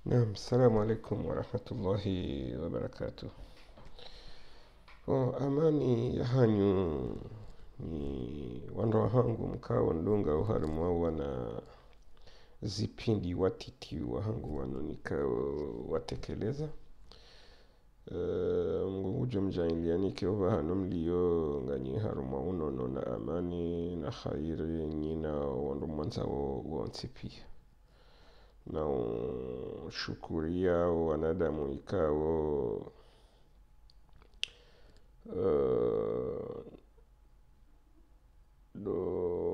Naam, assalamu alaikum warahmatullahi wabarakatuh. Amani hanyu ni wandoa hangu mkawa ndunga uharimu wa wana zipindi watiti wa hangu wano nikawa watekeleza. Mgujo mjainliani kiova hano mlio nganyi haruma unono na amani na khairi nyina wandu mwanza wa ntipia. Na shukuria wanadamu ikawo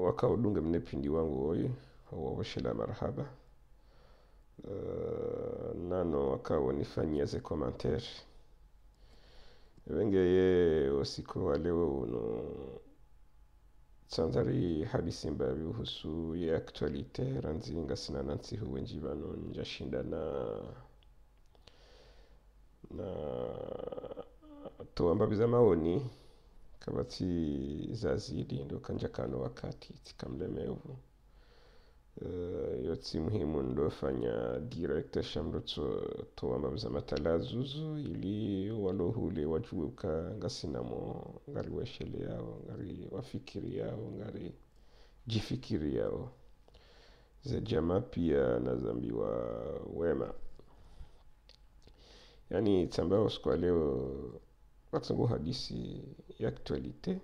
wakawo dunga mnepindi wangu oyi wawashila marhaba. Nano wakawo nifanyia ze komantere wenge ye osiko walewo uno tsanzari hadisi mbavi uhusu ye aktualite ranzi ngasina nansi huwe njibano njashinda na to ambabiza maoni kabati zazidi ndo kanjakano wakati tikamlemevu. Yotsi muhimu ndo fanya direct shamdo to ambabiza matalazuzu ili walohule wajuuka ngasinamo ngari weshele yao ngari wafikiri yao ngari jifikiri yao ze jama pia na zambiwa wema. Yani tsambao sikuwa leo watsangu hadisi ya aktualite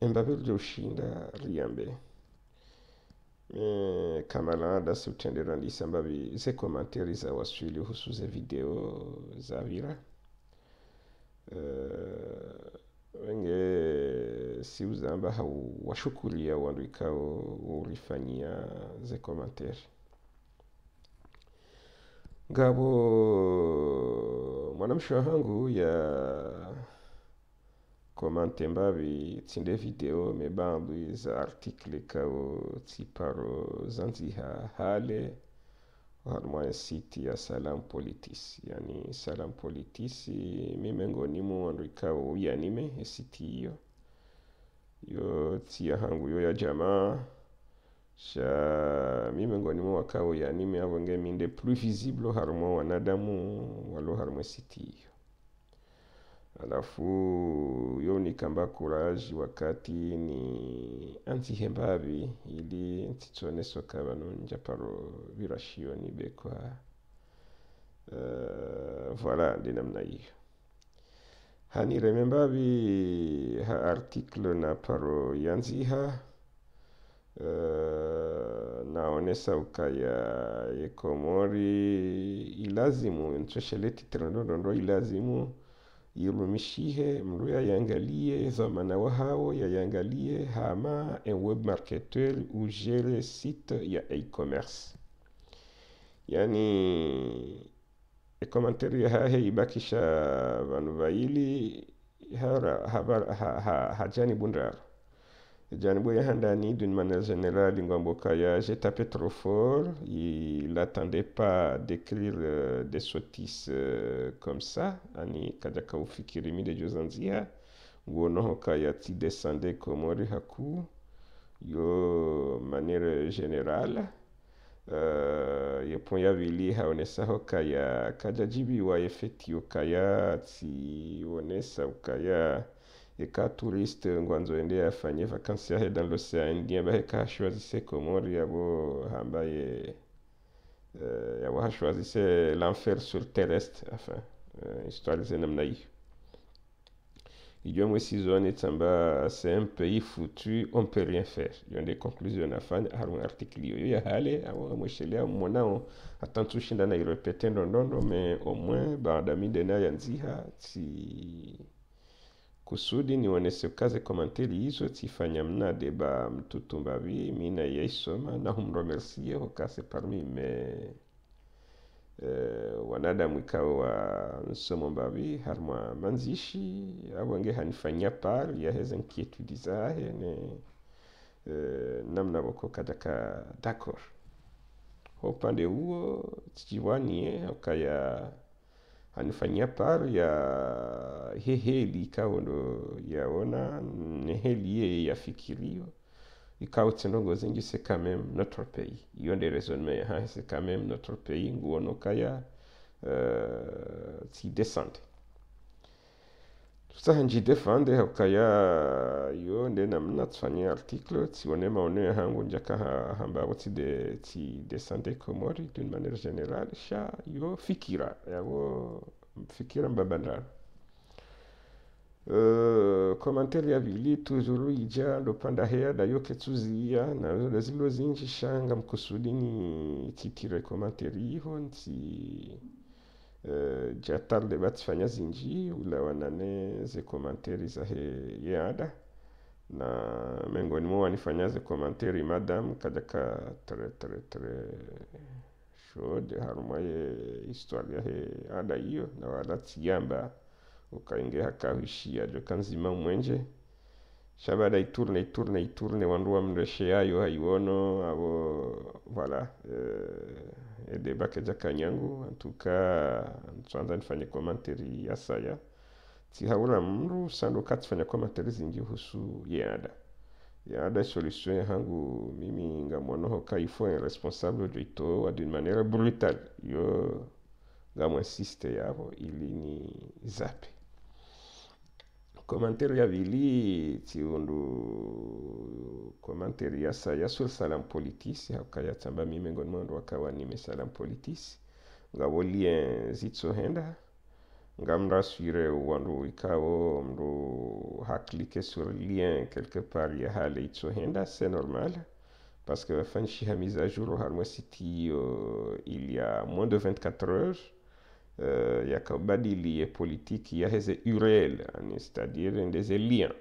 embabeljo ushinda riambe kama ada subtendera ndisa mbabi ze komanteri za waswili husu ze video za vira wenge si uzamba hau washukulia wandu ikao urifanyia ze komanteri ngabo mwanamsho hangu ya komante mbavi tsinde video mebandu za artikle kao tsiparo zanziha hale harmwa siti ya Salam Politis. Yani Salam Politis mimengoni mu wandu ikao uyanime siti hiyo yo tia hangu yo ya jamaa sha mimengoni mu wakao yanime awenge minde plus visible harmwa wanadamu walo harmwa siti hiyo. Alafu yo ni kamba courage wakati ni antihembavi ili ntitsone soka bano njaparo virashio ni bekwa voilà dinamna hiyo. Hani remembavi ha article na paro yanziha naonesa ukaya yekomori ilazimu ntosheleti tirandondo ilazimu irumishihe mlu ya yangalie zamana wahao ya yangalie hama en web marketer ou gere site ya e-commerce. Yani e-commentary ya hahe ibakisha vanuvaili hajani bundar janibu ya handani d'une manière générale ngwamboka ya j'ai tapé trop fort, il n'attendait pas d'écrire des sottises comme ça ani kajaka ufikiri mide jozanzia nguono hoka ya ti descende komori haku yo manière générale yepo ya vili haonesa hoka ya kajajibi wa efeti ukaya ti onesa ukaya eka touriste ngwanzo ende afanye vakansi yahe dans l'océan Indien baheka choisissait Comores yabo hambaye yabo choisissait l'enfer sur terrestre enfin histoire de namna hiyo ijo mwesi zone tamba c'est un pays foutu on peut rien faire yon des conclusions afanya harun article yo ya hale awo mweshelea mwanao atantushinda na irepete ndondo mais au moins baada midena yanziha ti kusudi niwonese kaze komanteri hizo tifanya mna deba mtutumbavi mina yaisoma na humromercie hokase parmi me wanadamu ikawa wa nsomo mbavi harma manzishi awenge hanifanyia par ya heze inquiétude zahe ne namna boko kadaka d'accord upande huo tijiwanie okaya hanifanyia par ya heheli ikawa ndo yaona neheli ye yafikirio ikao tsinongo zingi c'est quand même notre pays iyo nde raisonnement ha c'est quand même notre pays nguono kaya ti descende sasa njidefende hokaya yo nde namna tufanyia article tione maono ya hangu njaka hamba ti descende Komori d'une manière générale sha yo fikira yawo fikira mbabandara komanteri ya vili tuzuru ija lopanda hea da yoke tuzia na zilo zinji shanga mkusudi ni titire komanteri iho nti jatarde batifanya zinji ula wanane ze komanteri za he yada na miongoni mwa wanifanya ze komanteri madam kadaka tre shode harumaye historia he ada hiyo na wala tiyamba ukainge hakawishia joka nzima mwenje shabada iturne wanduwa mreshe yayo haiwono abo voilà ede bake jaka nyangu antuka ntuanza nifanye komanteri ya saya ti haula mru sando katifanya komanteri zingi husu yada solution ya hangu mimi ngamono hoka ifo un responsable de ito d'une manière brutale yo ngamo insiste yabo ili ni zape komanteri ya vili tiundu komanteri ya saya sur salam politis hakaya tamba mimi ngon mwando wakawa nime salam politis ngabo lien zitso henda ngamra suire wandu ikawo mdu haklike sur lien quelque part ya hale itso henda c'est normal parce que fanchi ha mise à jour har mo siti il y a moins de 24 heures yakabadili politique ya heze URL c'est-à-dire des liens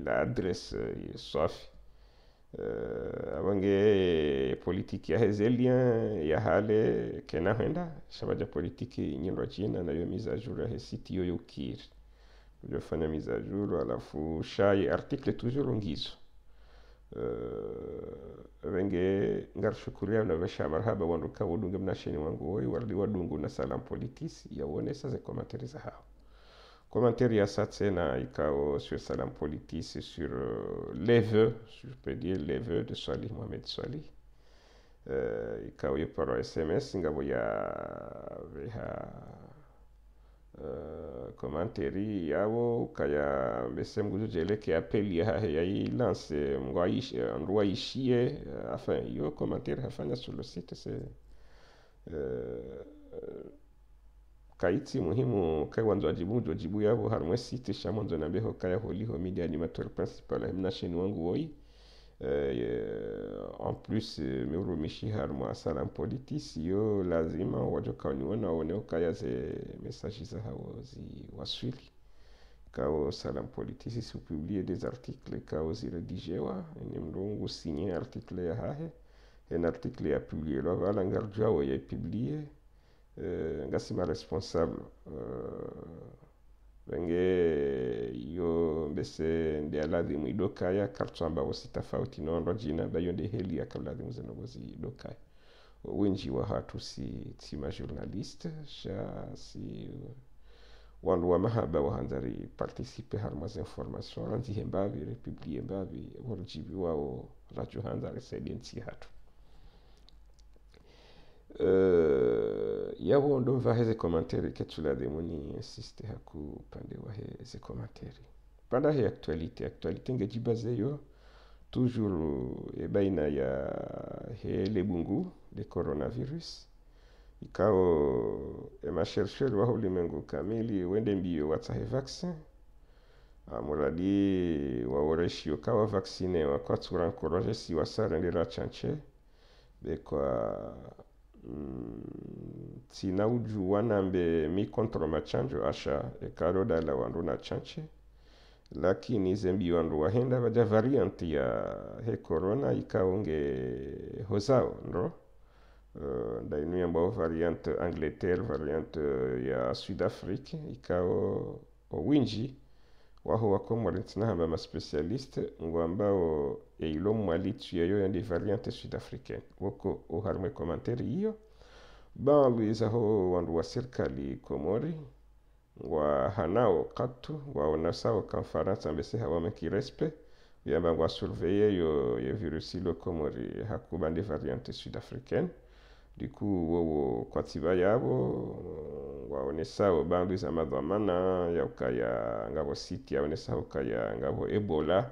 la adresse safi abange politique ya heze lien ya hale kena henda shabaja politique nyindwa china na yo mise à jour ya site yo yokir yo fanya mise à jour alafu shay article toujours ngizo wenge ngar shukuria na vesha marhaba wandu ka wudunga mnasheni wangu woi wardi wadungu na salam politis ya wone sa komanteri za hao komanteri ya satsena ikao sur salam politis sur les vœux je peux dire les vœux de Swali Mohamed Swali ikao yo paro SMS ngabo ya veha komanteri yabo kaya mbese mguzo jeleke apeli ya lance mgwa ishie enfin yo komanteri hafanya sur le site c'est kaiti muhimu kai wanzo ajibu yabo harmwe site shamonzo na beho kaya holiho media animateur principal himna sheni wangu woi en plus mirumishi harmwa salam politis yo lazima wajoka niona one kaya ze message za hao zi waswili kao salam politis si publier des articles kao zi redigewa ni mrungu signer article ya hahe un article ya publier lo wala ngarjwa ya publier ngasima responsable wenge yo mbese ndi aladhimu idokaya kartu ambao si tofauti nondo jina bayo nde heli akaladhimu zenogozi idokaya wenji wa hatu si majournaliste sha si wandu wa mahaba wa handari participe harmas information ranzi hembavi republie mbavi warjibi wao radio handari sedenti hatu yawo ndo va heze komanteri ketula de moni insiste haku pande wa heze komanteri panda he actualité ngejibaze yo toujours e baina ya he lebungu de coronavirus ikao ma chercheur wa ulimwengu kamili wende mbio watahe vaccin amuradi waoreshi ukawa vaccine wakati rankoroje si wasara ndira chanche bekwa tina uju wanambe mi kontro machanjo asha ekaroda la wandu na chanche lakini zembi wandu wahenda baja variant ya he corona ikaonge hozao ndo ndainu yamba variant Angleterre variant ya Sud-Afrique ikao winji waho wakomo rentina hamba ma specialiste ngwambao ilo mwalitu yayo yandi variante sud-africaine woko uharme komanteri hiyo baluiza ho wandu wa serikali Komori wa hanao katu wa onasao konferansa mbese hawa meki respe yamba ngwa surveiller yo virus ilo komori hakubande variante sud-africaine. Du coup wowo kwa tiba yabo waonesa bandu za madhamana ya ukaya ngabo siti yaonesa ukaya ngabo Ebola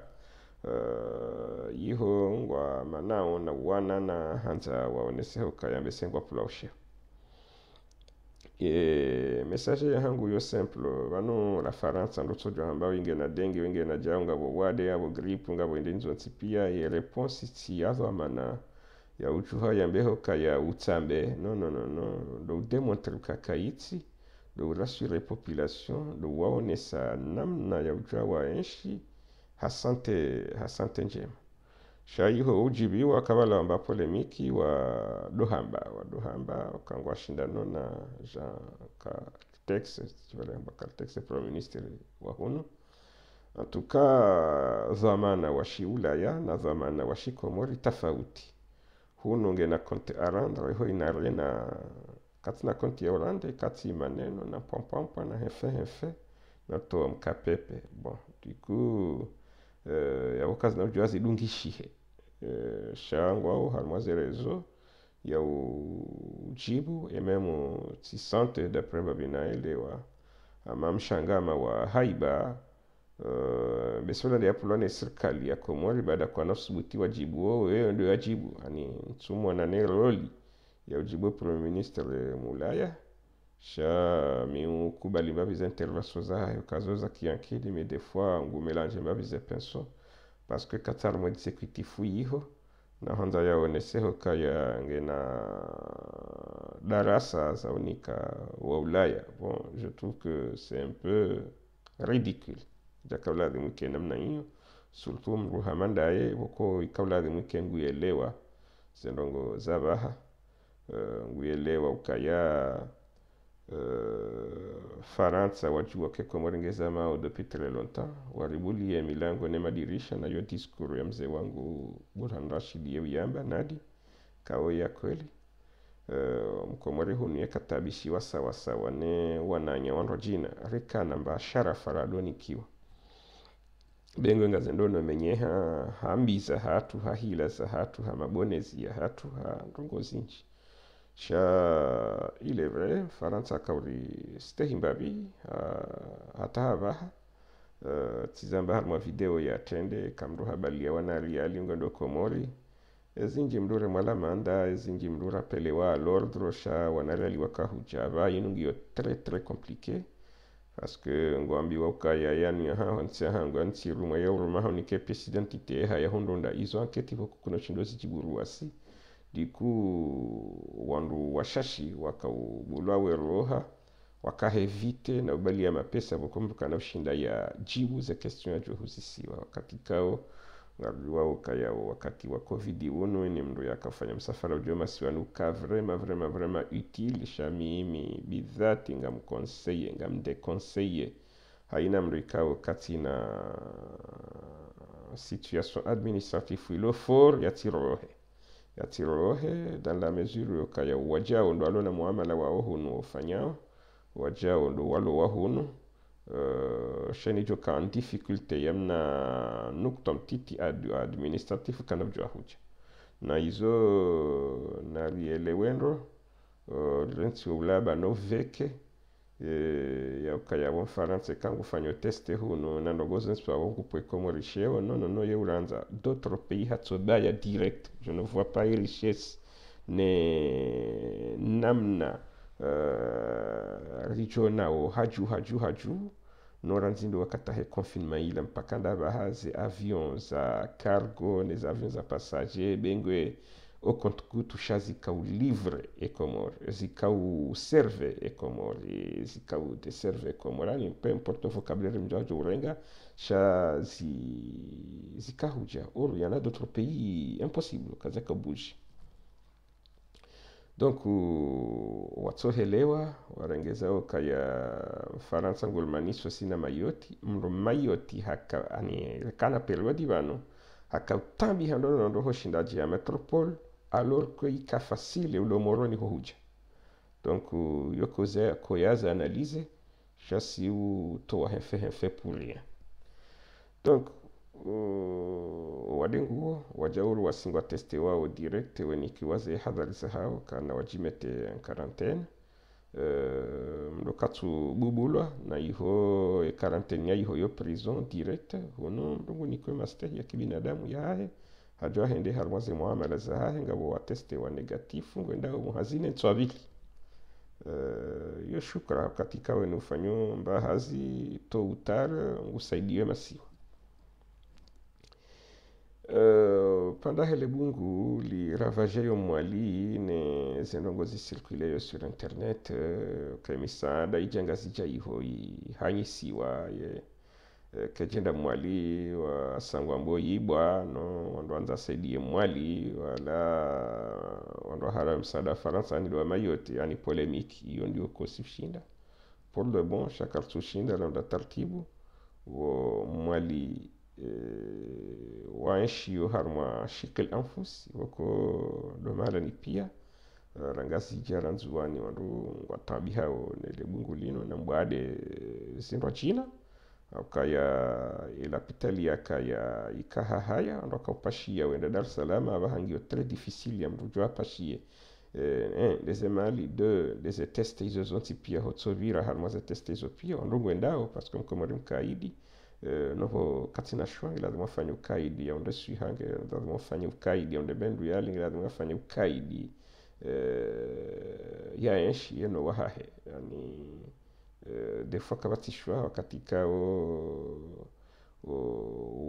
yiho ngwa manao na wana na hanza waonesa ukaya mbesengwa pulaushe. Message ya hangu yo simple bano la Faransa ndoto jo hamba winge na dengue winge na jao ngabo wade abo gripe ngabo indenzo tipia ye réponse ti yazo mana ya uchuha ya mbeho kaya utambe no do démontrer kakaiti do rassurer population do waonesa namna ya uchuha wa enshi hasante njema shaiho ujibi wa kabala wamba polemiki wa dohamba wakangwa shindano na Jean Caltex Prime Minister wa huno antuka dhamana washi ulaya na dhamana washi komori tofauti huno ngena konti arandra ho inarle na katina konti ya Holande kati maneno na pompompa na hefe na to mkapepe bon du coup ya wakazi na ujuazi dungishihe shangwa au harmoise rezo ya ujibu ememu tisante d'après babinaelewa ama mshangama wa haiba besola ya pulone serikali ya Komori baada kwa nafsubuti wajibu wao ndio yajibu ani mtumwa na neroli ya ujibu Premier Minister mulaya sha mi kubali babiz intervention za hayo kazoza kiankidi mais des fois ngu mélange babiz penso parce que Qatar mo exécutif yiho na honza yaoneseho kaya ngena darasa za unika wa Ulaya. Bon, je trouve que c'est un peu ridicule jakawladhi mwike namna hiyo surtout mruhamandaye wako ikawladhi mwike nguyelewa zendongo zabaha nguyelewa ukaya Faransa wajua ke komorengeza mao depuis très longtemps waribuli ya milango ne madirisha na yo diskuru ya mzee wangu Burhan Rashid yamba nadi kao ya kweli mkomori huni katabishiwa sawa sawa ne wananya wanrojina rikana mba sharafa radoni kiwa bengo ngazendono menyeha hambiza hatu hahila za hatu hamabonezi ya hatu ndongozinji sha ile vrai Faransa kauri stehimbabi hata hava tizamba harma video ya tende kamruha balia wanali alingondo Komori ezinji mdure mwala manda ezinji mdura pelewa l'ordre sha wanali wakahuja inungio très compliqué parce que ngwambi wakaya yani hansi hangu anti ruma ya ruma honike presidentite ha ya hondonda izo anketi kuno chindozi jiburuasi diku wandu washashi wakaubulwa weroha wakahevite na ubali ya mapesa bukumbuka na ushinda ya jibu za question ya johusisiwa wakati kao ngaruwa kaya wakati wa covid uno ni mndo yakafanya msafara ujoma siwanu ka vraiment utile shamimi bidhati ngamdeconseiller haina mndo ikao kati na situation administrative ilo for yatirohe dans la mesure kaya wajao ndo alona muamala wao hunu ufanyao wajao ndo walo wahunu sheni joka en difficulté yamna nuktom titi administratif kanabjwa huja na izo na rielewendo renti ulaba no veke ya ukaya wa Faransa kangu fanyo teste huno na ndogozo nspa wangu pwe komo richeo no ye ulanza d'autres pays hatsobaya direct je ne vois pas les richesses ne namna regiona o haju noranzindo wakatahe confinement ila mpaka ndaba haze avions za cargo les avions za passager bengwe au compte coûte shazika u livre e Komori zika u serve e Komori zika u de serve e Komori peu importe vocabulaire mjajo urenga zika huja or il y en a d'autres pays impossible kazaka bouge. Donc watsohelewa warengezao kaya Faransa ngulmaniswa sina mayoti mro mayoti haka ani kana periodi vano haka utambi handono ndo hoshindaji ya metropole alors que ika facile ulo moroni hohuja. Donc yokoze koyaza analyse chasi u toa hefe pour rien. Donc wadenguo wajauru wasingwa teste wao direct wenikiwaze hadhari za hao kana wajimete en quarantaine mdo katsu bubulwa na iho quarantaine ya iho yo prison direct hono mdo nikwe master ya kibinadamu yahe hajwa hende harmaze muamala za hahe ngabo wateste wa negatifu ngwenda muhazine tswabili yo shukra katika wenu fanyo mbahazi to utar ngusaidiwe masiwa. Pendant hele bungu li ravage yo mwali ne zenongozi circule yo sur internet kemisa ijenga zija iho hanyisiwa ye kejenda mwali wa sangwa mbo yibwa no wando anza saidie mwali wala wando haram sada Faransa ni wa mayote yani polemiki hiyo ndio kosishinda pour le bon chakar tushinda na taratibu wo mwali waanshi harma shikil anfus wako domala ni pia rangasi jaranzuani wandu watabi hao nele bungulino na mbade zindwa China kaya ilapitali ya kaya ikaha haya ndo kaupashia wenda Dar es Salaam abahangio très difficile ya mrujwa pashie les mali de les tests izo zonti pia hotsovira harma za test izo pia ndo wendao parce que mkomori mkaidi novo katina shwa lazima afanye ukaidi ya ndesui hange lazima afanye ukaidi ya bendu yali lazima afanye ukaidi ya enshi yeno wahahe yani des fois kabatishwa wakatika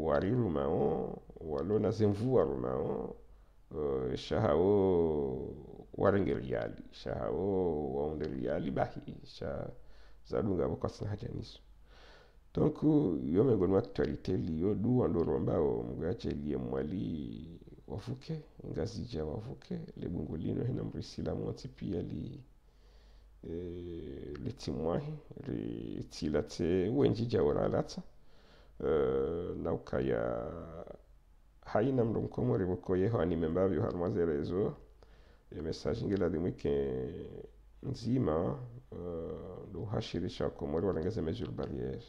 wariru mao walona zemvu mao shahao warengeriali shahao waunderiali bahi sha zadunga bokasna hajaniso. Donc yo mengono actualité liyo du andoro mbao mgache liye mwali wavuke ngazija wavuke lebungulino hena mrisila mwati pia li timwahi li tilate wenjija oralata na ukaya haina mdomkomo riboko yeho animembavyo harmaze rezo message ngila dimwike nzima ndo hashirisha komori walengeze mesure barrière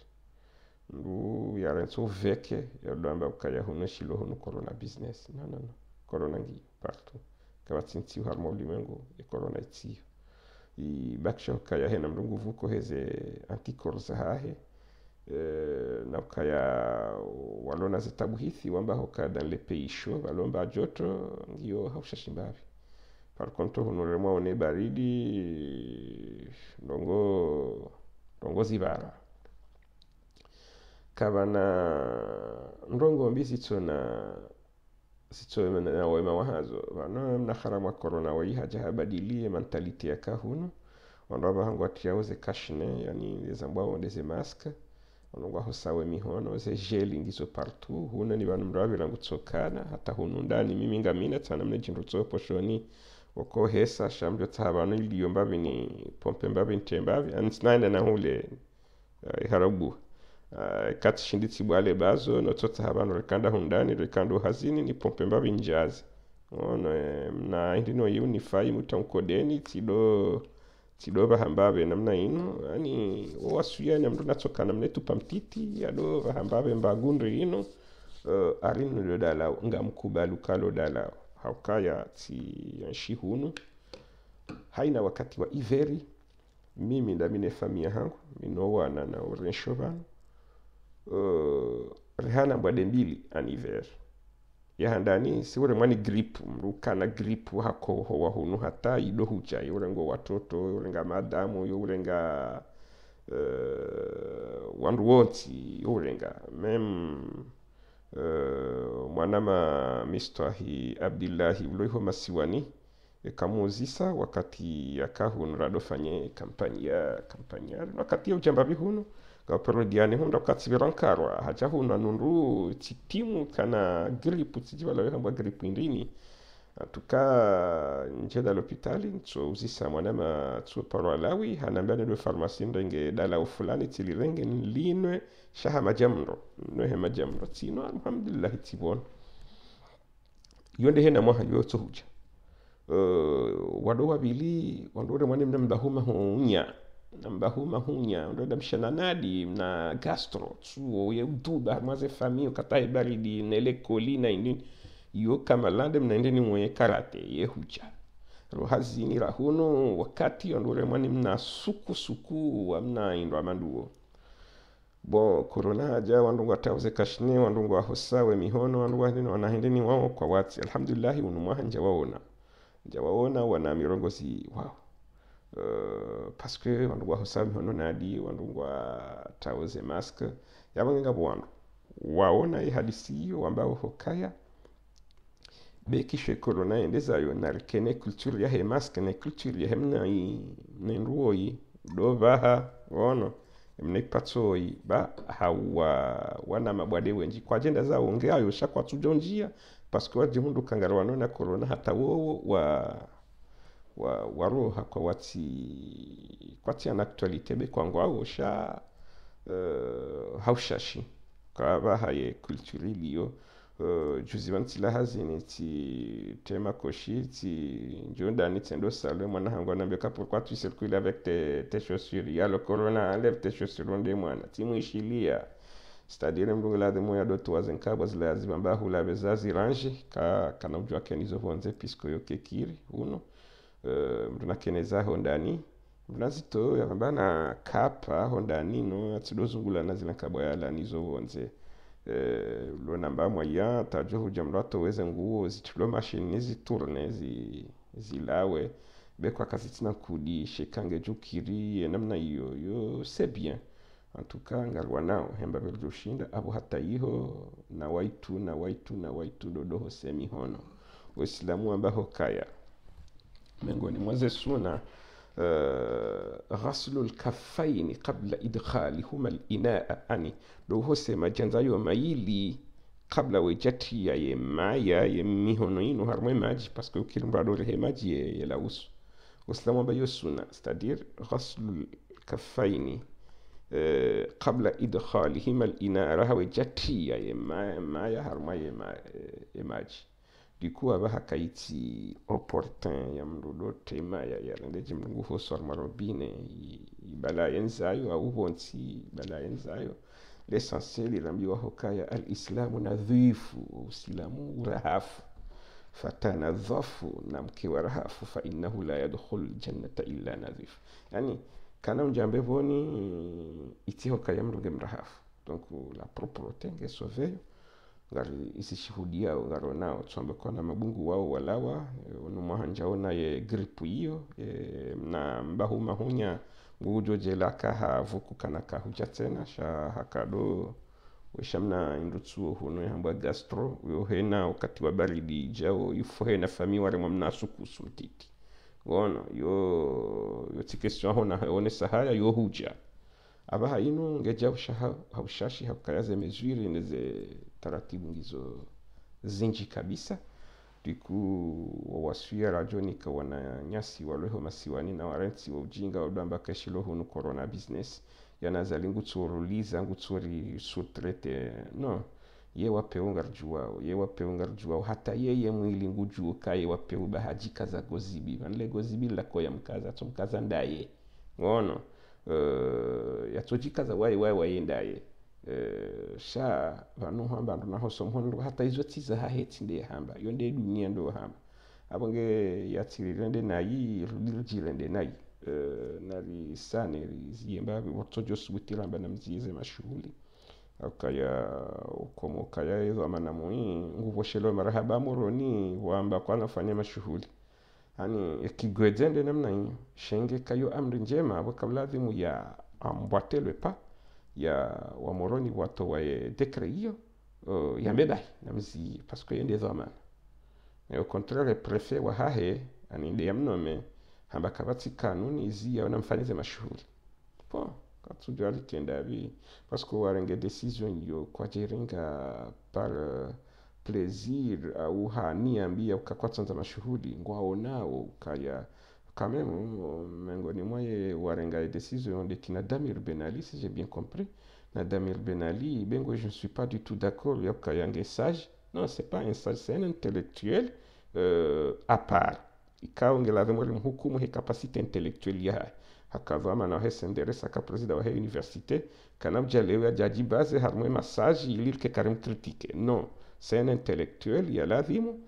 ndu yarenso veke yadamba ukaya hono shilo hono corona business no corona ngi partout kabatsinti harmo limengo e corona itsi i baksho kaya hena mdungu vuko heze anticorps hahe na ukaya walona zitabu hithi wamba hoka dans les pays chauds walomba joto ndio haushashimbavi par contre hono remwa one baridi ndongo zibara kabana ndongo mbisi tsona sitso na wema wahazo bana na harama corona wa haja habadilie mentalite ya kahunu wando hangu atiauze kashne yani zambao ndeze mask wando hosawe mihono ze gel ngizo partout huna ni bana mrabi rangu tsokana hata hunu ndani mimi ngamina tsana mne jindo tsopo shoni wako hesa shambyo tsabana iliyo mbabi ni pompe mbabi ntembabi ansnaenda na hule harabu kati shinditsi bwale bazo notota habano rekanda hundani rekando hazini ni pompe mbabi njazi ono na indino unify mutankodeni tido bahambabe namna ino yani wasuya na mtu natokana mnetu pamtiti yado bahambabe mbagundri ino arinu lo dala ngamkubalu kalo dala haukaya ti yanshihunu haina wakati wa iveri mimi ndamine familia hangu minowa na urenshoban rehana mbwade mbili aniver ya handani siwore mwani grip mrukana grip hako wa hunu hata ido hucha yurengo watoto yurenga madamu yurenga wandu wonti yurenga mem mwanama mistahi Abdillahi uloiho masiwani kamuzisa wakati yakahun radofanye kampanya wakati ya ujambabi hunu kapero diane hunda katsibirankarwa haja huna nundu titimu kana gripu tijiwala wehamba gripu indini tuka njeda l'hôpital so uzisa mwanama tso parwalawi hanambane do pharmacie ndenge dala fulani tilirenge linwe shaha majamro no he majamro tino alhamdulillah tibon yonde hena mwa yo tsohuja wado wabili wandore mwani mdahuma hunya mbahuma hunya ndo damshana nadi na gastro tsuo ye uduba maze famio katai baridi nele kolina indi yo kama lande mnaende ni mwenye karate ye huja rohazini rahuno wakati ondore mwani mna suku amna indo amanduo bo corona haja wandu watauze kashne wandu wa hosawe mihono wandu wahindini wanahindini wao kwa wati alhamdulillah unumwaha njawaona wana mirongozi wao parce que wandu wa hosawe mihono nadi wandu wa tauze mask yabangenga bwandu waona ihadisi hiyo ambao hokaya bekishe corona endezayo narikene culture ya he mask ne culture ya hemna ne nruoi do baha wono mne patsoi ba hawa wana mabwade wenji kwa agenda za ongeayo shakwa tujonjia parce que waje hundu kangarwano na corona hata wo wa roha kwa wati an actualité be kwa ngwao sha haushashi kwa baha ye culture liyo juzi vantila hazini ti tema koshi ti njondani tendo salwe mwana hango anambia pourquoi tu circules avec tes chaussures ya le corona enlève tes chaussures onde mwana ti mwishilia c'est-à-dire mdungu la demo ya doto wazenka bazila zibamba hula bezazi range kana mjua kenizo vonze pisko yo kekiri uno mduna keneza hondani mdunazito ya bambana kapa hondani no atidozungula nazila kabwa yala nizo vonze lo namba moyen tajo hujamlo atoweze nguo zitulo machine ziturne zilawe bekwa kazitina kudi shekange jukiri namna hiyo yo c'est bien en tout cas ngalwa nao hemba beljushinda abo hata hiyo na waitu dodo semi hono waislamu ambao kaya miongoni mwa suna غسل الكفين قبل إدخالهما الإناء أني لو هو سما جنزايو مايلي قبل وجتي يا مايا يميهونين وهرمي ماجي باسكو كيلم برادو ريه ماجي يلاوس وسلام بيو سنة ستادير غسل الكفين قبل إدخالهما الإناء راه وجتي يا مايا هرمي ماجي diku abaha kaiti opportun ya mrudo tema ya rendeji mrungu hoso marobine ibala yenzayo au honti bala yenzayo l'essentiel irambiwa hokaya al-islamu nadhifu uislamu rahafu fatana dhafu na mke wa rahafu fa innahu la yadkhul jannata illa nadhif yani kana mjambe boni iti hokaya mruge mrahafu donc la propreté nge sauveyo ngari isishuhudia ngaro nao tsombe kona mabungu wao walawa unumwahanjaona ye gripu hiyo na mbahu mahunya ngujoje laka havuku kana kahuja tena sha hakado weshamna indutsuo huno yambwa gastro yo hena wakati wa baridi jao yufo hena fami wale mwamna sukusu mtiti wono yo tikesho hona one sahaya yo huja abaha ino ngeja haushashi hakayaze mezwiri neze taratibu ngizo zinji kabisa diku wasuya rajonika wana nyasi waleho masiwani na warenti wa ujinga wadamba keshilo hunu corona business yanazali ngutsuruliza ngutsuri sutrete no ye wapeu ngarjuwao hata yeye mwili ngujuo kaye wapeu bahajika za gozibi vanle gozibi lako ya mkaza tumkaza ndaye ngono yatojikaza waye ndaye sha vanu hamba ndo naho somhondo hata izo tiza haheti nde hamba yonde dunia ndo hamba abonge yatirende nayi rudiljirende nayi nari sane ziyemba wotojo subutiramba namzize mashuhuli akaya ukomo kaya hizo amana mui nguvo shelo marahaba moroni wamba kwa nafanya mashuhuli hani yakigwedende namna hiyo shenge kayo amri njema wakabladhimu ya ambwatelwe pa ya wamoroni watu wa dekre hiyo ya mbebai namzi parce que yende dhamana au contraire prefet wa hahe aninde yamnome hamba kabati kanuni izi ya namfanyize mashuhuri po katujua likenda bi parce que warenge decision yo kwa jeringa par plaisir au hani ambia ukakwatanza mashuhuri ngwaonao kaya quand même mengoni mwaye warenga decision de kina Damir Ben Ali si j'ai bien compris na Damir Ben Ali bengo je ne suis pas du tout d'accord yoka yange sage non c'est pas un sage c'est un intellectuel à part ikawa ngelave mwali mhukumu he capacité intellectuelle ya hakava mana hesenderesa ka presida wa he université kana mjalewa jaji base harmwe massage ilir ke karim critique non c'est un intellectuel ya ladhimu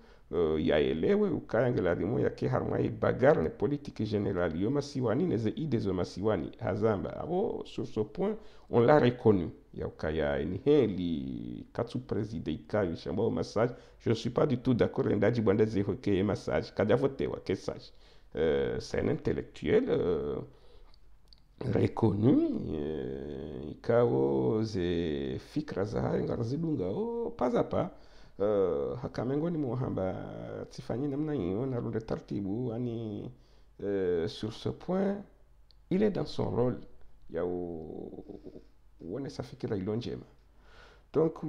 yaelewe ukayanga ladhimu yake harmwe bagarre ne politique générale yo masiwani ne ze idées zo masiwani hazamba abo sur ce point on l'a reconnu ya ukaya ni heli katsu preside ikayo shamba massage je ne suis pas du tout d'accord ndaji bwanda ze hoke massage kada vote wa que sage c'est un intellectuel reconnu ikawo ze fikra za hayo ngarazidunga pas à pas hakamengoni muhamba tifanye namna hiyo na runde taratibu ani sur ce point il est dans son rôle ya uone fikira ilo njema donc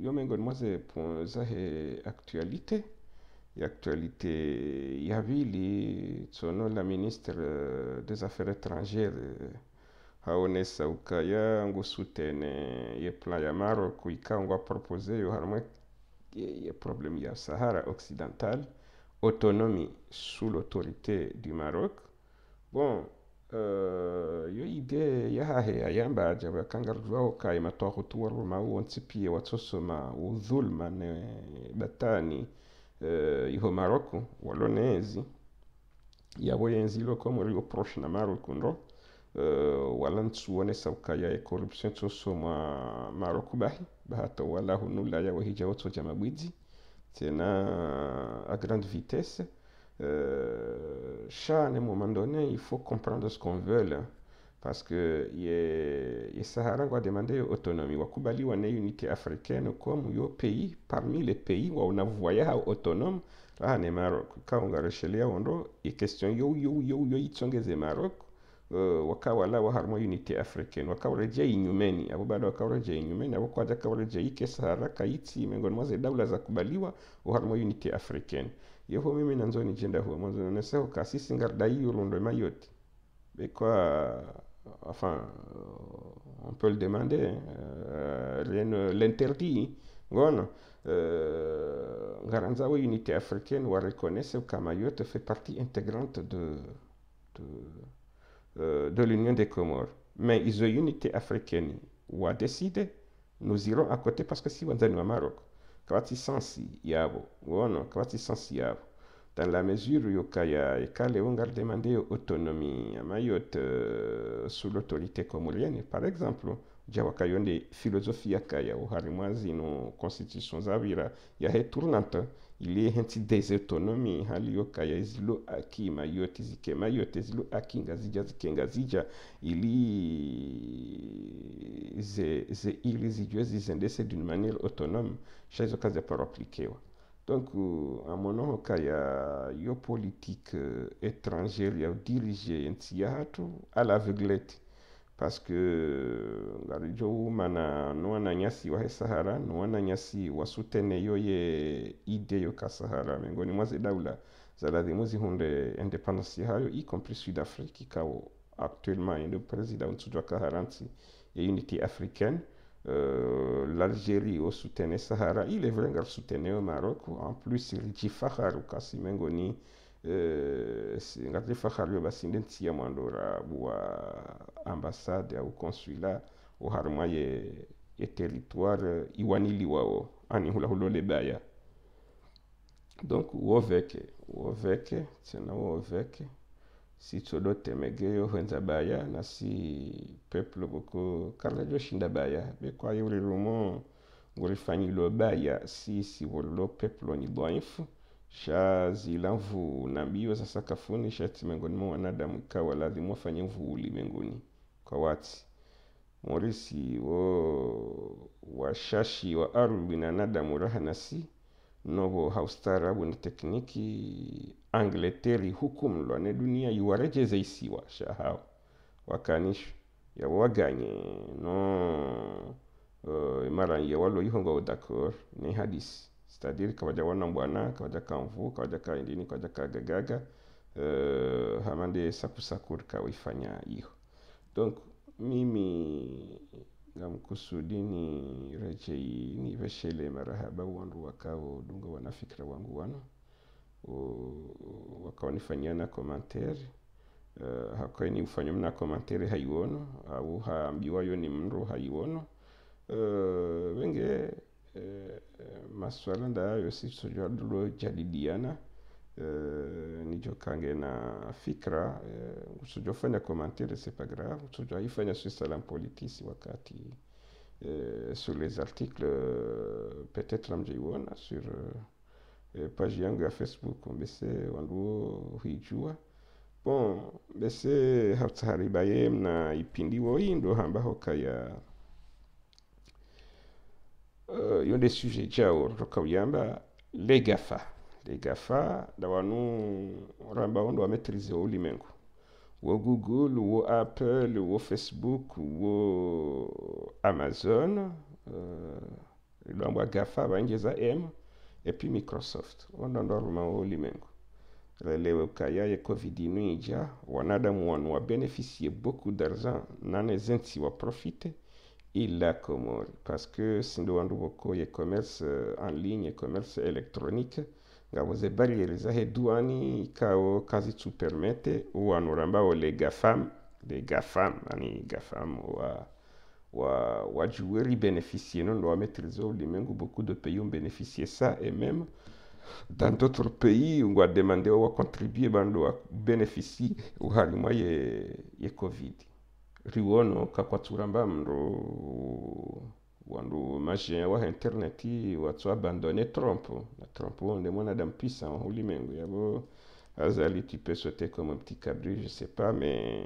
yo mengoni mwa ze point za he actualité ya vili tsono la ministre des affaires étrangères haonesa ukaya ngusutene ye plan ya Maroc ikangwa proposer yo harmwe ye problème ya Sahara occidental autonomie sous l'autorité du Maroc bon yo idée ya hahe ayamba jaba kangarwa kai matoho tuwaru ma wontsipie watsosoma udhulma ne batani iho Maroko walonezi yabo yenzilo como rio proche na Maroko ndo wala ntsuone saukaya e corruption tsosoma Maroko bahato wala hunula ya wahija wotso jamabwizi tena à grande vitesse à un moment donné il faut comprendre ce qu'on veut là parce que ye Sahara va demander autonomie wakubaliwa na unité africaine comme yo pays parmi les pays où on a voyé autonome là ne Maroc quand on a recherché ondo et question yo itsongeze Maroc wakawala wa harmo unité africaine wakawareje inyumeni abo bado wakawareje inyumeni abo kwaja kawareje ike Sahara kaiti miongoni mwa daula za kubaliwa wa harmo unité africaine yeho mimi nanzoni jenda huwa mwanzo naseho kasisi ngarda hiyo londo mayoti bekwa enfin on peut le demander rien ne l'interdit ngono ngaranza wa unité africaine wa reconnaître que Mayotte fait partie intégrante de l'Union des Comores mais ils ont unité africaine ou a décidé nous irons à côté parce que si on est au Maroc kawati sensi yabo ngono kawati sensi yabo dans la mesure où il y a demandé autonomie à Mayotte sous l'autorité comorienne, par exemple, il y a une philosophie qui est une constitution zavira, il y a une tournante, il y a des autonomies, il y a zilo aki Mayotte, zike Mayotte, zilo aki ngazija, zike ngazija, il y a d'une manière autonome, chaque occasion pour appliquer. Donc, à mon nom, il y a une politique étrangère, il y a dirigé à l'aveuglette. Parce que, ngarijo mana nuana nyasi wa Sahara, nuana nyasi wa sutene yoye ide yo ka Sahara, mengoni mwaze daula, zaladi muzi hunde indépendance hayo, y compris Sud-Afrique, kao actuellement, le président Tsujwa Kaharanti, et unité africaine. L'Algérie au soutien Sahara, il est vrai qu'elle soutient au Maroc, en plus il dit Fahar ou Kassi Mengoni, c'est un Fahar yo basindensi ya mandora ou ambassade ou consulat au harma ye territoire iwanili wao ani hula hulo lebaya. Donc woveke tena woveke si todo temegeyo henza baya na si peuple boko karla shinda baya be kwa yuri rumo ngurifanyi lo baya si wolo peuple ni boinfu sha zilamvu na mbio za sakafuni shati mengoni mwa wanadamu kawa lazima wafanye mvu ulimwenguni kwa wati morisi washashi wa ardhi na nadamu rahanasi novo haustarabu na tekniki Angleterre hukumu lwane dunia yuwarejeze isiwa shahao wakanisho ya waganye no mara ya walo yihonga d'accord ni hadisi c'est-à-dire kawaja wana mbwana kawaja kamvu kawaja kaindini kawaja kagagaga hamande sakusakur kawifanya hiyo donc mimi ngamkusudi ni rejei ni veshele marahaba wandu wakao dunga wanafikra wangu wano wakaonifanyia na commentaire hakaini ufanya mna komantere haiwono au haambiwa yo ni mru haiwono wenge maswala ndayo si sojadlo jadidiana nijo kange na fikra usojofanya komantere c'est pas grave usojoifanya sur salam politisi wakati sur les articles peut-être namjaiwona sur page yangu ya Facebook mbese wanduo huijua bon mbese hautaharibaye mna ipindiwo indo hambaho kaya yonde sujet jao roka uyamba les GAFA da wanu ramba ondo wa maîtriser ulimengu wo Google wo Apple wo Facebook wo Amazon ilomba GAFA baingeza M et puis Microsoft ondo ruma ulimengu lelewe kaya ya Covid inija wanadamu wanu wa bénéficier beaucoup d'argent nane zenti wa profite ila komori parce que sindo wandu boko ye commerce en ligne ye commerce électronique ngaboze barrieriza he douani kao kazi tu permette wanu rambao les GAFAM ani GAFAM wa joueurs bénéficier non doit maîtriser ulimwengu beaucoup de pays ont bénéficié ça et même dans d'autres pays on va demander ou contribuer bando à bénéficier ou halima ye Covid riwono kakwaturamba mro wandu majien wa interneti watu abandonner Trump on est mwanadamu puissant ulimwengu yabo azali tu peux sauter comme un petit cabri je sais pas mais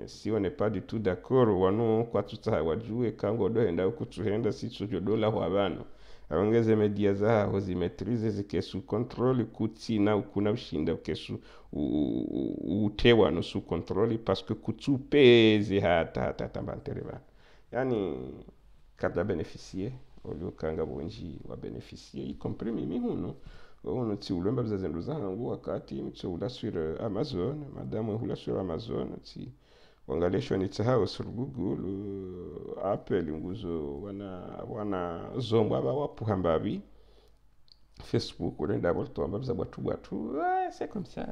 si on n'est pas du tout d'accord wanu kwa tutawajue kango doenda ukutuhenda si tujodola wa bano abangeze media zaho zimetrize zikesu control kutsina ukuna ushinda ukesu utewa no su control parce que kutupeze hata tambantereba yani kada bénéficier olio kanga bonji wa bénéficier y compris mimi huno uno ti ulemba bzazendu zangu wakati mtsoula sur Amazon madame hula sur Amazon ti wangalesho ni tsahao sur Google Apple nguzo wana zomba aba wapuhambabi Facebook urenda bolto ambabza batu c'est comme ça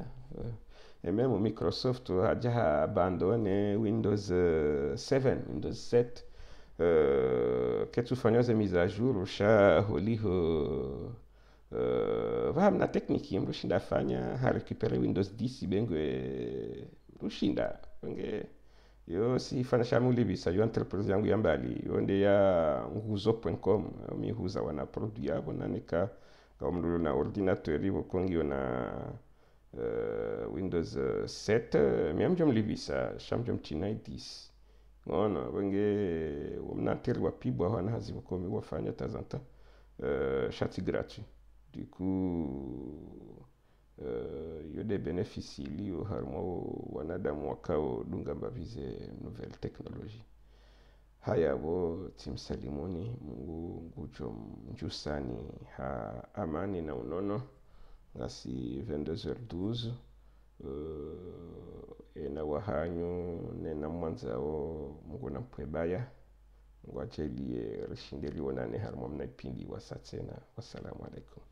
et même Microsoft a déjà abandonné Windows 7 que tu fanyos mise à jour usha holiho vahamna tekniki mrushinda fanya harekupere Windows 10 bengwe rushinda benge yo si fana shamuli bisa yo entreprise yangu ya mbali yo nde ya nguzo.com mi huza wana produit yabo nanika kama na ordinateur ibo kongi na Windows 7 miamjo mlibisa shamjo mtina 10 ngona wenge wamnateri wapibwa wana hazibo komi wafanya tazanta chati gratuit du coup yo des bénéfices liés harmo wanadamu wakao dunga mbavize nouvelle technologie haya bo timsalimuni Mungu ngujo mjusani ha amani na unono ngasi 22h12 ena wahanyu nena mwanzao Mungu nampwebaya ngwachelie rishindeli wonane harmo mnaipindi wasatsena wassalamu alaikum